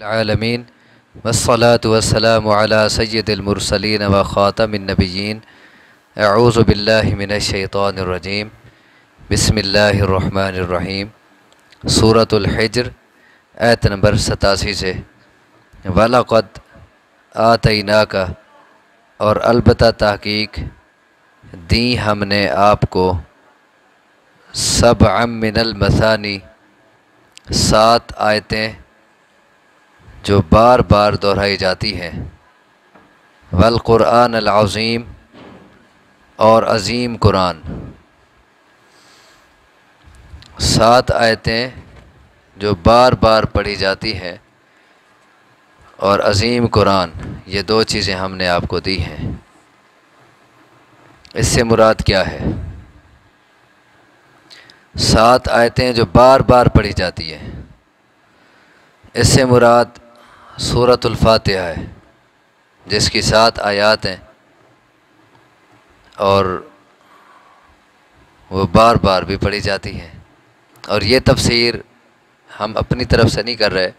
العالمین والصلاة والسلام علی سید المرسلین و خاتم النبیین اعوذ باللہ من الشیطان الرجیم بسم اللہ الرحمن الرحیم سورۃ الحجر آیت نمبر 87 سے وَلَقَدْ آتَيْنَاكَ اور البتہ تحقیق دی ہم نے آپ کو سبعا من المثانی 7 آیتیں جو بار بار دہرائی جاتی ہیں والقرآن العظیم اور عظیم قرآن 7 آیتیں جو بار بار پڑھی جاتی ہیں اور عظیم قرآن، یہ 2 چیزیں ہم نے آپ کو دی ہیں۔ اس سے مراد کیا ہے؟ 7 آیتیں جو بار بار پڑھی جاتی ہیں، اس سے مراد سورۃ الفاتحہ ہے جس کی 7 آیات ہیں اور وہ بار بار بھی پڑھی جاتی ہیں۔ اور یہ تفسیر ہم اپنی طرف سے نہیں کر رہے،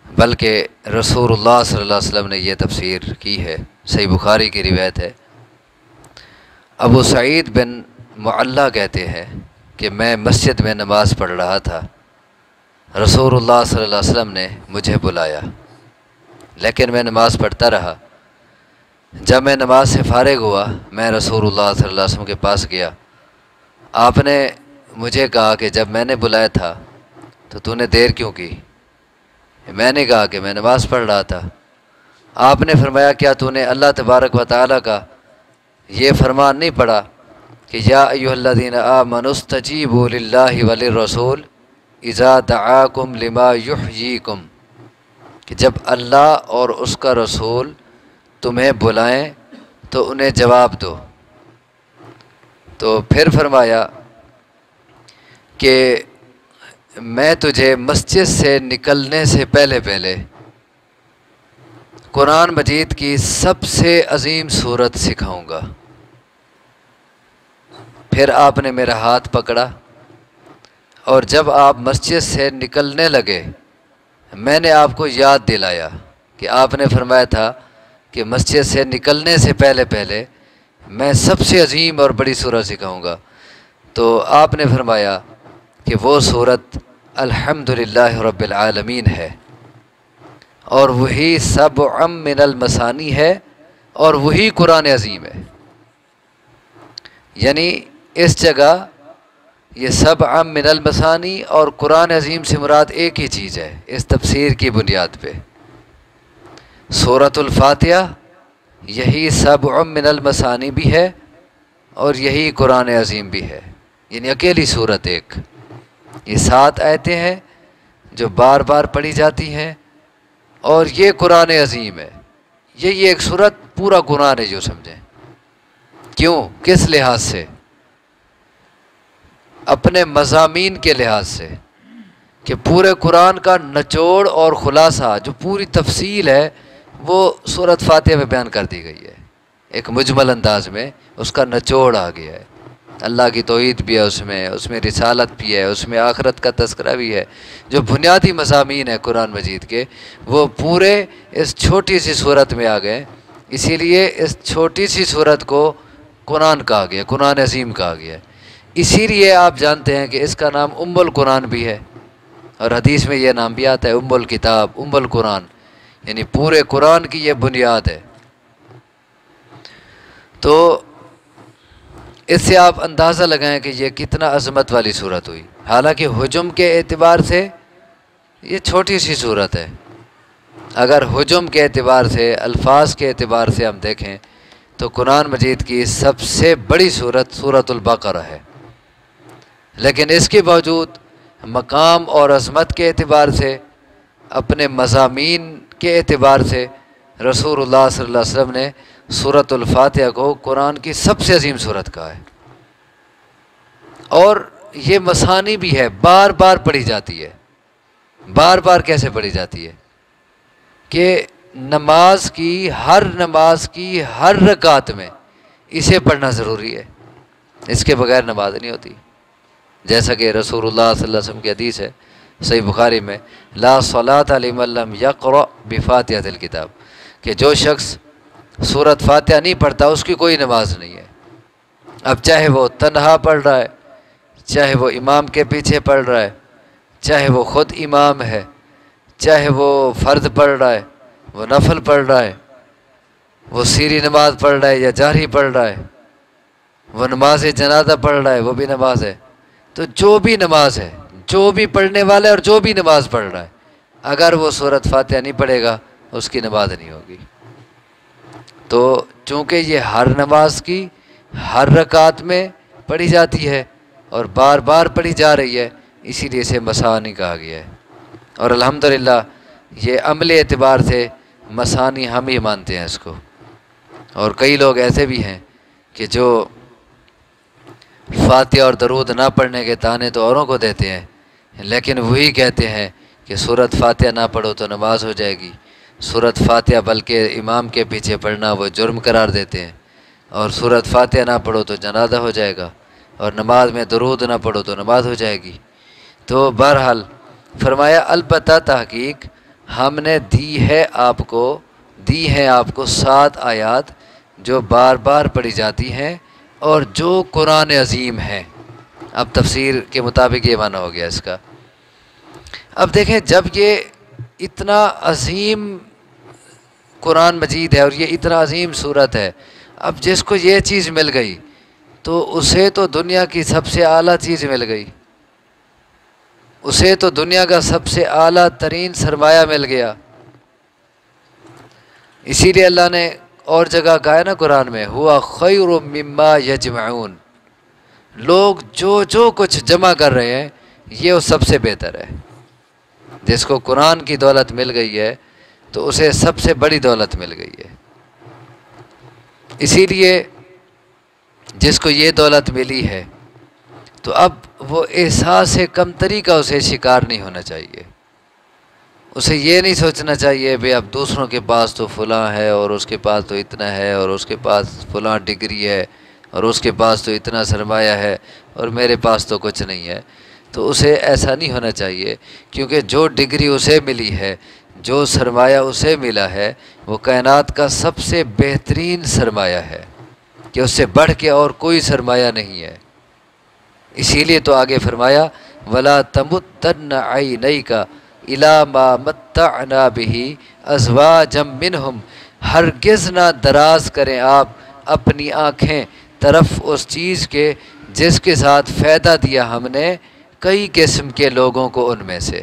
بلکہ رسول اللہ صلی اللہ علیہ وسلم نے یہ تفسیر کی ہے۔ صحیح بخاری کی روایت ہے، ابو سعید بن معلیٰ کہتے ہیں کہ میں مسجد میں نماز پڑھ رہا تھا، رسول اللہ صلی اللہ علیہ وسلم نے مجھے بلایا، لیکن میں نماز پڑھتا رہا۔ جب میں نماز سے فارغ ہوا، میں رسول اللہ صلی اللہ علیہ وسلم کے پاس گیا۔ آپ نے مجھے کہا کہ جب میں نے بلایا تھا تو نے دیر کیوں کی؟ میں نے کہا کہ میں نماز پڑھ رہا تھا۔ آپ نے فرمایا کیا نے اللہ تبارک و تعالیٰ کا یہ فرمان نہیں پڑھا کہ یا ایھا الذین آمنوا استجیبوا للہ وللرسول اذا دعاکم لما یحییکم، کہ جب اللہ اور اس کا رسول تمہیں بلائیں تو انہیں جواب دو۔ تو پھر فرمایا کہ میں تجھے مسجد سے نکلنے سے پہلے قرآن مجید کی سب سے عظیم صورت سکھاؤں گا۔ پھر آپ نے میرا ہاتھ پکڑا اور جب آپ مسجد سے نکلنے لگے میں نے آپ کو یاد دلایا کہ آپ نے فرمایا تھا کہ مسجد سے نکلنے سے پہلے میں سب سے عظیم اور بڑی سورت سکھاؤں گا۔ تو آپ نے فرمایا کہ وہ سورت الحمدللہ رب العالمین ہے، اور وہی سبع من المثانی ہے، اور وہی قرآن عظیم ہے۔ یعنی اس جگہ یہ سبع من المثانی اور قرآن عظیم سے مراد ایک ہی چیز ہے اس تفسیر کی بنیاد پہ۔ سورۃ الفاتحہ یہی سبع من المثانی بھی ہے اور یہی قرآن عظیم بھی ہے، یعنی اکیلی صورت ایک۔ یہ 7 آیتیں ہیں جو بار بار پڑھی جاتی ہیں، اور یہ قرآن عظیم ہے۔ یہ ایک صورت پورا قرآن ہے جو سمجھیں۔ کیوں؟ کس لحاظ سے؟ اپنے مضامین کے لحاظ سے، کہ پورے قرآن کا نچوڑ اور خلاصہ جو پوری تفصیل ہے وہ سورۃ فاتحہ میں بیان کر دی گئی ہے۔ ایک مجمل انداز میں اس کا نچوڑ آ گیا ہے۔ اللہ کی توحید بھی ہے اس میں رسالت بھی ہے، اس میں آخرت کا تذکرہ بھی ہے۔ جو بنیادی مضامین ہیں قرآن مجید کے وہ پورے اس چھوٹی سی صورت میں آ گئے، اسی لیے اس چھوٹی سی صورت کو قرآن کہا گیا، قرآن عظیم کہا گیا۔ اسی لیے آپ جانتے ہیں کہ اس کا نام ام القرآن بھی ہے، اور حدیث میں یہ نام بھی آتا ہے ام الکتاب، ام القرآن، یعنی پورے قرآن کی یہ بنیاد ہے۔ تو اس سے آپ اندازہ لگائیں کہ یہ کتنا عظمت والی صورت ہوئی۔ حالانکہ حجم کے اعتبار سے یہ چھوٹی سی صورت ہے، اگر حجم کے اعتبار سے، الفاظ کے اعتبار سے ہم دیکھیں تو قرآن مجید کی سب سے بڑی صورت سورۃ البقرہ ہے، لیکن اس کے باوجود مقام اور عظمت کے اعتبار سے، اپنے مضامین کے اعتبار سے رسول اللہ صلی اللہ علیہ وسلم نے سورۃ الفاتحہ کو قرآن کی سب سے عظیم صورت کہا ہے۔ اور یہ مثانی بھی ہے، بار بار پڑھی جاتی ہے۔ بار بار کیسے پڑھی جاتی ہے؟ کہ نماز کی ہر رکعت میں اسے پڑھنا ضروری ہے، اس کے بغیر نماز نہیں ہوتی۔ جیسا کہ رسول اللہ صلی اللہ علیہ وسلم کی حدیث ہے، صحیح بخاری میں، لا صلاۃ لمن لم یقرأ بفاتحۃ الکتاب، کہ جو شخص سورۃ فاتحہ نہیں پڑھتا اس کی کوئی نماز نہیں ہے۔ اب چاہے وہ تنہا پڑھ رہا ہے، چاہے وہ امام کے پیچھے پڑھ رہا ہے، چاہے وہ خود امام ہے، چاہے وہ فرض پڑھ رہا ہے، وہ نفل پڑھ رہا ہے، وہ سیری نماز پڑھ رہا ہے یا جہری پڑھ رہا ہے، وہ نماز جنازہ پڑھ رہا ہے، وہ بھی نماز ہے۔ تو جو بھی نماز ہے، جو بھی پڑھنے والا ہے اور جو بھی نماز پڑھ رہا ہے، اگر وہ سورۃ فاتحہ نہیں پڑھے گا اس کی نماز نہیں ہوگی۔ تو چونکہ یہ ہر نماز کی ہر رکعت میں پڑھی جاتی ہے اور بار بار پڑھی جا رہی ہے، اسی لیے اسے مثانی کہا گیا ہے۔ اور الحمدللہ یہ عمل اعتبار سے مثانی ہم ہی مانتے ہیں اس کو۔ اور کئی لوگ ایسے بھی ہیں کہ جو فاتحہ اور درود نہ پڑھنے کے طعنے تو اوروں کو دیتے ہیں، لیکن وہی کہتے ہیں کہ سورۃ فاتحہ نہ پڑھو تو نماز ہو جائے گی، سورۃ فاتحہ بلکہ امام کے پیچھے پڑھنا وہ جرم قرار دیتے ہیں، اور سورۃ فاتحہ نہ پڑھو تو جنازہ ہو جائے گا، اور نماز میں درود نہ پڑھو تو نماز ہو جائے گی۔ تو بہرحال فرمایا البتہ تحقیق ہم نے دی ہیں آپ کو 7 آیات جو بار بار پڑھی جاتی ہیں اور جو قرآن عظیم ہیں۔ اب تفسیر کے مطابق یہ معنی ہو گیا اس کا۔ اب دیکھیں جب یہ اتنا عظیم قرآن مجید ہے اور یہ اتنا عظیم صورت ہے، اب جس کو یہ چیز مل گئی تو اسے تو دنیا کی سب سے اعلیٰ چیز مل گئی، اسے تو دنیا کا سب سے اعلیٰ ترین سرمایہ مل گیا۔ اسی لیے اللہ نے اور جگہ کہا ہے نا قرآن میں، ہوا خیر مما یجمعون، لوگ جو کچھ جمع کر رہے ہیں یہ وہ سب سے بہتر ہے۔ جس کو قرآن کی دولت مل گئی ہے تو اسے سب سے بڑی دولت مل گئی ہے۔ اسی لیے جس کو یہ دولت ملی ہے تو اب وہ احساس کمتری کا اسے شکار نہیں ہونا چاہیے۔ اسے یہ نہیں سوچنا چاہیے بھئی اب دوسروں کے پاس تو فلاں ہے اور اس کے پاس تو اتنا ہے اور اس کے پاس فلاں ڈگری ہے اور اس کے پاس تو اتنا سرمایہ ہے اور میرے پاس تو کچھ نہیں ہے۔ تو اسے ایسا نہیں ہونا چاہیے، کیونکہ جو ڈگری اسے ملی ہے، جو سرمایہ اسے ملا ہے، وہ کائنات کا سب سے بہترین سرمایہ ہے کہ اس سے بڑھ کے اور کوئی سرمایہ نہیں ہے۔ اسی لیے تو آگے فرمایا وَلَا تَمُدَّنَّ عَيْنَيْكَ إِلَىٰ مَا مَتَّعْنَا بِهِ أَزْوَاجًا مِّنْهُمْ، ہرگز نہ دراز کریں آپ اپنی آنکھیں طرف اس چیز کے جس کے ساتھ فائدہ دیا ہم نے کئی قسم کے لوگوں کو ان میں سے،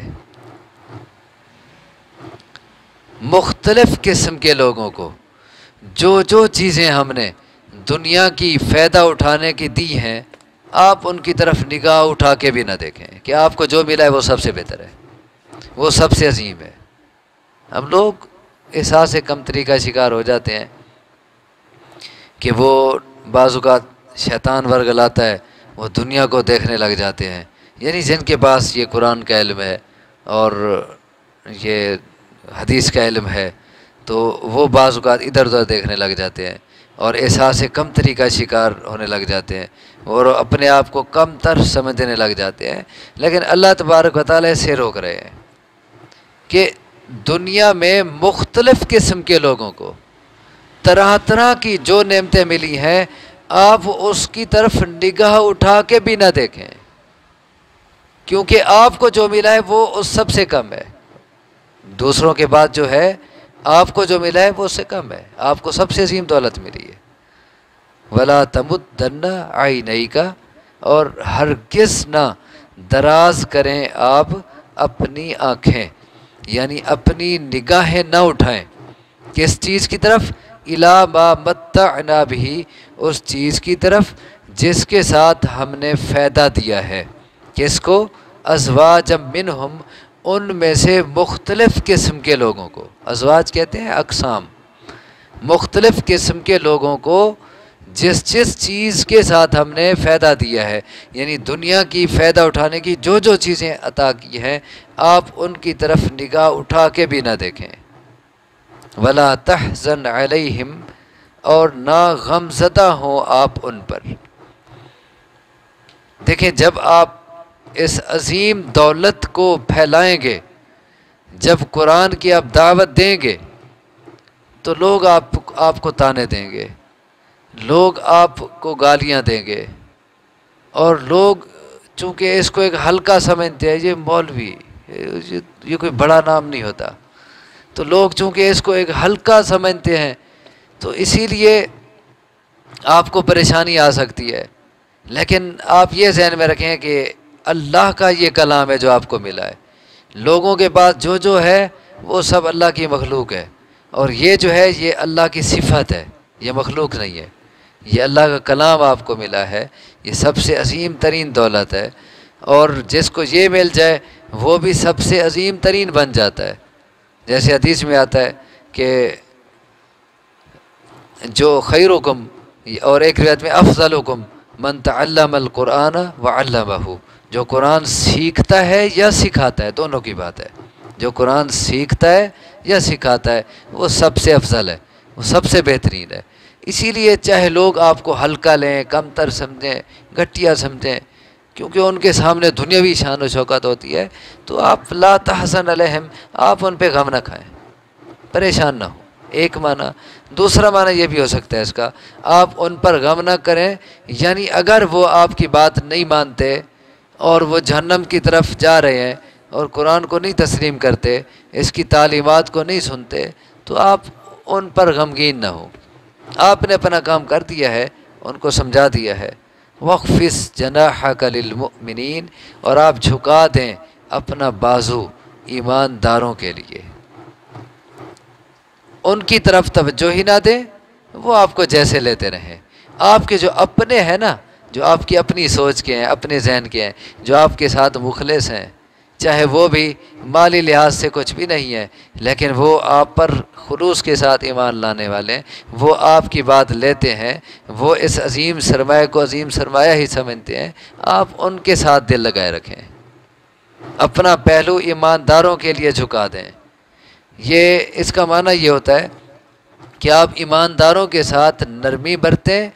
مختلف قسم کے لوگوں کو، جو چیزیں ہم نے دنیا کی فائدہ اٹھانے کی دی ہیں، آپ ان کی طرف نگاہ اٹھا کے بھی نہ دیکھیں کہ آپ کو جو ملا ہے وہ سب سے بہتر ہے، وہ سب سے عظیم ہے۔ اب لوگ احساس کمتری کا شکار ہو جاتے ہیں کہ وہ بعض اوقات شیطان ورگلاتا ہے، وہ دنیا کو دیکھنے لگ جاتے ہیں، یعنی جن کے پاس یہ قرآن کا علم ہے اور یہ حدیث کا علم ہے تو وہ بعض اوقات ادھر ادھر دیکھنے لگ جاتے ہیں اور احساس کمتری کا شکار ہونے لگ جاتے ہیں اور اپنے آپ کو کم تر سمجھنے لگ جاتے ہیں۔ لیکن اللہ تبارک و تعالیٰ سے روک رہے ہیں کہ دنیا میں مختلف قسم کے لوگوں کو طرح طرح کی جو نعمتیں ملی ہیں، آپ اس کی طرف نگاہ اٹھا کے بھی نہ دیکھیں، کیونکہ آپ کو جو ملا ہے وہ اس سب سے کم ہے۔ دوسروں کے بعد جو ہے آپ کو جو ملا ہے وہ اس سے کم ہے، آپ کو سب سے عظیم دولت ملی ہے۔ وَلَا تَمُدَّنَّ عَيْنَيْكَ، اور ہرگز نہ دراز کریں آپ اپنی آنکھیں، یعنی اپنی نگاہیں نہ اٹھائیں کس چیز کی طرف؟ إِلَىٰ مَا مَتَّعْنَا بِهِ، اس چیز کی طرف جس کے ساتھ ہم نے فائدہ دیا ہے۔ کس کو؟ ازواج منہم، ان میں سے مختلف قسم کے لوگوں کو، ازواج کہتے ہیں اقسام، مختلف قسم کے لوگوں کو جس چیز کے ساتھ ہم نے فائدہ دیا ہے، یعنی دنیا کی فائدہ اٹھانے کی جو چیزیں عطا کی ہیں، آپ ان کی طرف نگاہ اٹھا کے بھی نہ دیکھیں۔ وَلَا تَحْزَنْ عَلَيْهِمْ، اور نہ غم زدہ ہوں آپ ان پر۔ دیکھیں جب آپ اس عظیم دولت کو پھیلائیں گے، جب قرآن کی آپ دعوت دیں گے تو لوگ آپ کو تانے دیں گے، لوگ آپ کو گالیاں دیں گے، اور لوگ چونکہ اس کو ایک ہلکا سمجھتے ہیں، یہ مولوی، یہ کوئی بڑا نام نہیں ہوتا، تو لوگ چونکہ اس کو ایک ہلکا سمجھتے ہیں تو اسی لیے آپ کو پریشانی آ سکتی ہے۔ لیکن آپ یہ ذہن میں رکھیں کہ اللہ کا یہ کلام ہے جو آپ کو ملا ہے، لوگوں کے پاس جو ہے وہ سب اللہ کی مخلوق ہے، اور یہ جو ہے یہ اللہ کی صفت ہے، یہ مخلوق نہیں ہے، یہ اللہ کا کلام آپ کو ملا ہے، یہ سب سے عظیم ترین دولت ہے، اور جس کو یہ مل جائے وہ بھی سب سے عظیم ترین بن جاتا ہے۔ جیسے حدیث میں آتا ہے کہ جو خیرکم، اور ایک روایت میں افضلکم من تعلم القرآن وعلمہ، جو قرآن سیکھتا ہے یا سکھاتا ہے، دونوں کی بات ہے، جو قرآن سیکھتا ہے یا سکھاتا ہے وہ سب سے افضل ہے، وہ سب سے بہترین ہے۔ اسی لیے چاہے لوگ آپ کو ہلکا لیں، کم تر سمجھیں، گھٹیا سمجھیں، کیونکہ ان کے سامنے دنیاوی شان و شوکت ہوتی ہے، تو آپ لا تحزن علیہم، آپ ان پہ غم نہ کھائیں، پریشان نہ ہو، ایک معنی۔ دوسرا معنی یہ بھی ہو سکتا ہے اس کا، آپ ان پر غم نہ کریں، یعنی اگر وہ آپ کی بات نہیں مانتے اور وہ جہنم کی طرف جا رہے ہیں اور قرآن کو نہیں تسلیم کرتے، اس کی تعلیمات کو نہیں سنتے، تو آپ ان پر غمگین نہ ہو، آپ نے اپنا کام کر دیا ہے، ان کو سمجھا دیا ہے۔ وَخْفِضْ جَنَاحَكَ لِلْمُؤْمِنِينَ، اور آپ جھکا دیں اپنا بازو ایمانداروں کے لیے، ان کی طرف توجہ ہی نہ دیں، وہ آپ کو جیسے لیتے رہیں۔ آپ کے جو اپنے ہیں نا، جو آپ کی اپنی سوچ کے ہیں، اپنے ذہن کے ہیں، جو آپ کے ساتھ مخلص ہیں، چاہے وہ بھی مالی لحاظ سے کچھ بھی نہیں ہے، لیکن وہ آپ پر خلوص کے ساتھ ایمان لانے والے ہیں، وہ آپ کی بات لیتے ہیں، وہ اس عظیم سرمایہ کو عظیم سرمایہ ہی سمجھتے ہیں، آپ ان کے ساتھ دل لگائے رکھیں، اپنا پہلو ایمانداروں کے لیے جھکا دیں۔ یہ اس کا معنی یہ ہوتا ہے کہ آپ ایمانداروں کے ساتھ نرمی برتیں،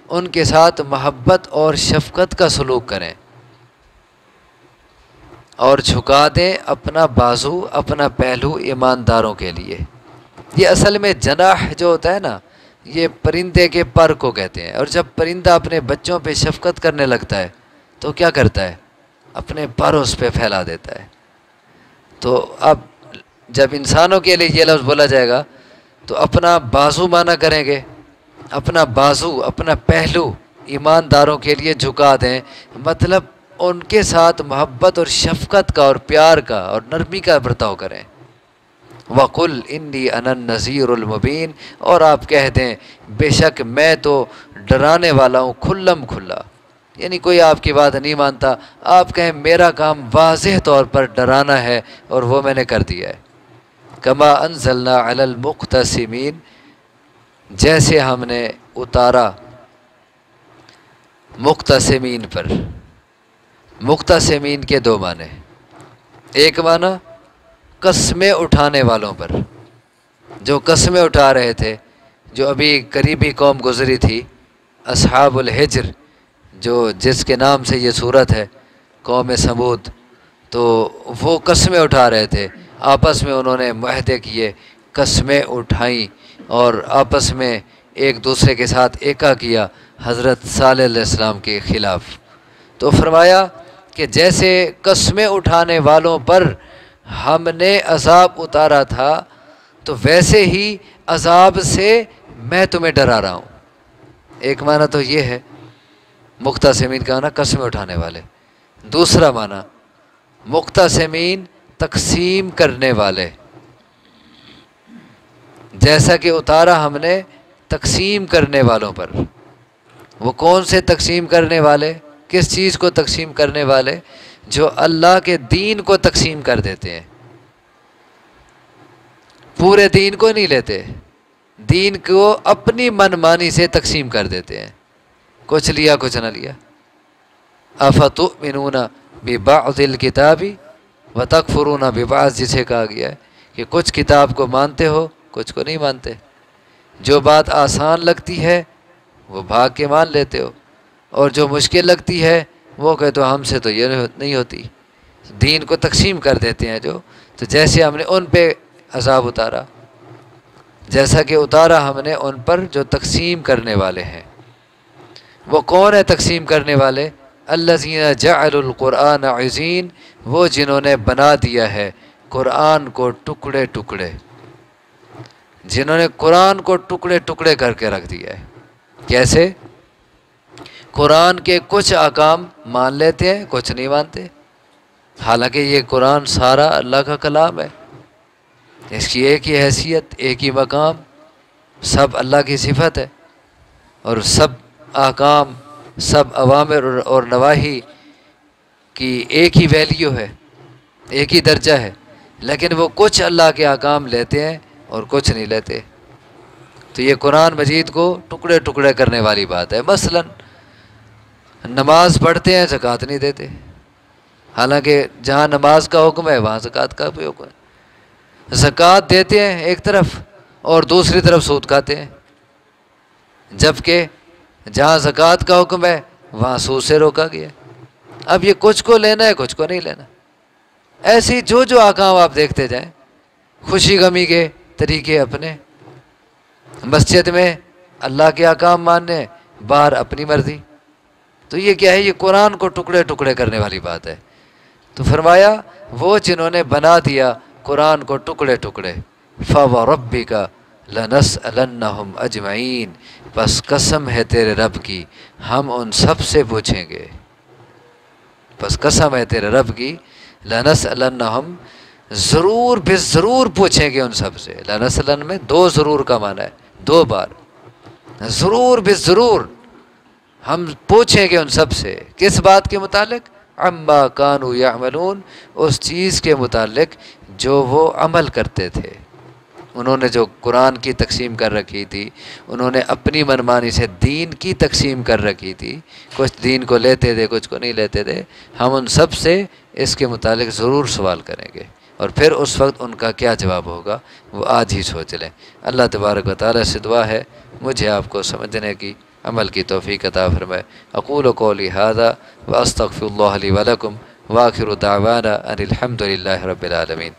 ان کے ساتھ محبت اور شفقت کا سلوک کریں، اور جھکا دیں اپنا بازو، اپنا پہلو ایمانداروں کے لیے۔ یہ اصل میں جناح جو ہوتا ہے نا، یہ پرندے کے پر کو کہتے ہیں، اور جب پرندہ اپنے بچوں پہ شفقت کرنے لگتا ہے تو کیا کرتا ہے؟ اپنے پر اس پہ پھیلا دیتا ہے۔ تو اب جب انسانوں کے لیے یہ لفظ بولا جائے گا تو اپنا بازو معنی کریں گے، اپنا بازو، اپنا پہلو ایمانداروں کے لیے جھکا دیں، مطلب ان کے ساتھ محبت اور شفقت کا اور پیار کا اور نرمی کا برتاؤ کریں۔ وَقُلْ إِنِّي أَنَا النَّذِيرُ الْمُبِينُ، اور آپ کہہ دیں بے شک میں تو ڈرانے والا ہوں کھلم کھلا، یعنی کوئی آپ کی بات نہیں مانتا، آپ کہیں میرا کام واضح طور پر ڈرانا ہے اور وہ میں نے کر دیا ہے۔ كَمَا أَنزَلْنَا عَلَى الْمُقْتَسِمِينَ، جیسے ہم نے اتارا مقتسمین پر۔ مقتسمین کے دو معنی، ایک معنی قسمیں اٹھانے والوں پر، جو قسمیں اٹھا رہے تھے، جو ابھی قریبی قوم گزری تھی اصحاب الحجر، جس کے نام سے یہ صورت ہے، قوم سمود، تو وہ قسمیں اٹھا رہے تھے، آپس میں انہوں نے معاہدے کیے، قسمیں اٹھائیں اور آپس میں ایک دوسرے کے ساتھ ایکا کیا حضرت صالح علیہ السلام کے خلاف۔ تو فرمایا کہ جیسے قسمیں اٹھانے والوں پر ہم نے عذاب اتارا تھا، تو ویسے ہی عذاب سے میں تمہیں ڈرا رہا ہوں۔ ایک معنی تو یہ ہے مقتسمین کا معنی قسمیں اٹھانے والے، دوسرا معنی مقتسمین تقسیم کرنے والے، جیسا کہ اتارا ہم نے تقسیم کرنے والوں پر۔ وہ کون سے تقسیم کرنے والے؟ کس چیز کو تقسیم کرنے والے؟ جو اللہ کے دین کو تقسیم کر دیتے ہیں، پورے دین کو نہیں لیتے، دین کو اپنی من مانی سے تقسیم کر دیتے ہیں، کچھ لیا کچھ نہ لیا۔ افتؤمنون ببعض الکتاب وتکفرون ببعض، جسے کہا گیا ہے کہ کچھ کتاب کو مانتے ہو کچھ کو نہیں مانتے، جو بات آسان لگتی ہے وہ بھاگ کے مان لیتے ہو، اور جو مشکل لگتی ہے وہ کہ تو ہم سے تو یہ نہیں ہوتی، دین کو تقسیم کر دیتے ہیں جو، تو جیسے ہم نے ان پہ عذاب اتارا، جیسا کہ اتارا ہم نے ان پر جو تقسیم کرنے والے ہیں۔ وہ کون ہے تقسیم کرنے والے؟ الذین جعلوا القرآن عضین، وہ جنہوں نے بنا دیا ہے قرآن کو ٹکڑے ٹکڑے، جنہوں نے قرآن کو ٹکڑے ٹکڑے کر کے رکھ دیا ہے۔ کیسے؟ قرآن کے کچھ احکام مان لیتے ہیں، کچھ نہیں مانتے، حالانکہ یہ قرآن سارا اللہ کا کلام ہے، اس کی ایک ہی حیثیت، ایک ہی مقام، سب اللہ کی صفت ہے، اور سب احکام، سب اوامر اور نواہی کی ایک ہی ویلیو ہے، ایک ہی درجہ ہے، لیکن وہ کچھ اللہ کے احکام لیتے ہیں اور کچھ نہیں لیتے۔ تو یہ قرآن مجید کو ٹکڑے ٹکڑے کرنے والی بات ہے۔ مثلا نماز پڑھتے ہیں، زکوٰۃ نہیں دیتے، حالانکہ جہاں نماز کا حکم ہے وہاں زکوٰۃ کا بھی حکم ہے۔ زکوٰۃ دیتے ہیں ایک طرف اور دوسری طرف سود کھاتے ہیں، جبکہ جہاں زکوٰۃ کا حکم ہے وہاں سود سے روکا گیا ہے۔ اب یہ کچھ کو لینا ہے، کچھ کو نہیں لینا۔ ایسی جو احکام آپ دیکھتے جائیں، خوشی غمی کے طریقے اپنے، مسجد میں اللہ کے احکام ماننے، باہر اپنی مرضی۔ تو یہ کیا ہے؟ یہ قرآن کو ٹکڑے ٹکڑے کرنے والی بات ہے۔ تو فرمایا وہ جنہوں نے بنا دیا قرآن کو ٹکڑے ٹکڑے، فَوَرَبِّكَ لَنَسْأَلَنَّهُمْ أَجْمَعِينَ، بس قسم ہے تیرے رب کی، ہم ان سب سے پوچھیں گے۔ بس قسم ہے تیرے رب کی، لَنَسْأَلَنَّهُمْ، ضرور بے ضرور پوچھیں گے ان سب سے۔ لَنَسْأَلَنَّ میں دو ضرور کا معنی ہے، دو بار، ضرور بے ضرور ہم پوچھیں گے ان سب سے۔ کس بات کے متعلق؟ عما کانوا یعملون، اس چیز کے متعلق جو وہ عمل کرتے تھے۔ انہوں نے جو قرآن کی تقسیم کر رکھی تھی، انہوں نے اپنی منمانی سے دین کی تقسیم کر رکھی تھی، کچھ دین کو لیتے تھے، کچھ کو نہیں لیتے تھے۔ ہم ان سب سے اس کے متعلق ضرور سوال کریں گے، اور پھر اس وقت ان کا کیا جواب ہوگا وہ آج ہی سوچ لیں۔ اللہ تبارک و تعالیٰ سے دعا ہے مجھے آپ کو سمجھنے کی، عمل کی توفیق عطا فرمائے۔ اقول قولی ھذا واستغفر اللہ لی ولکم، وآخر دعوانا ان الحمد للہ رب العالمین۔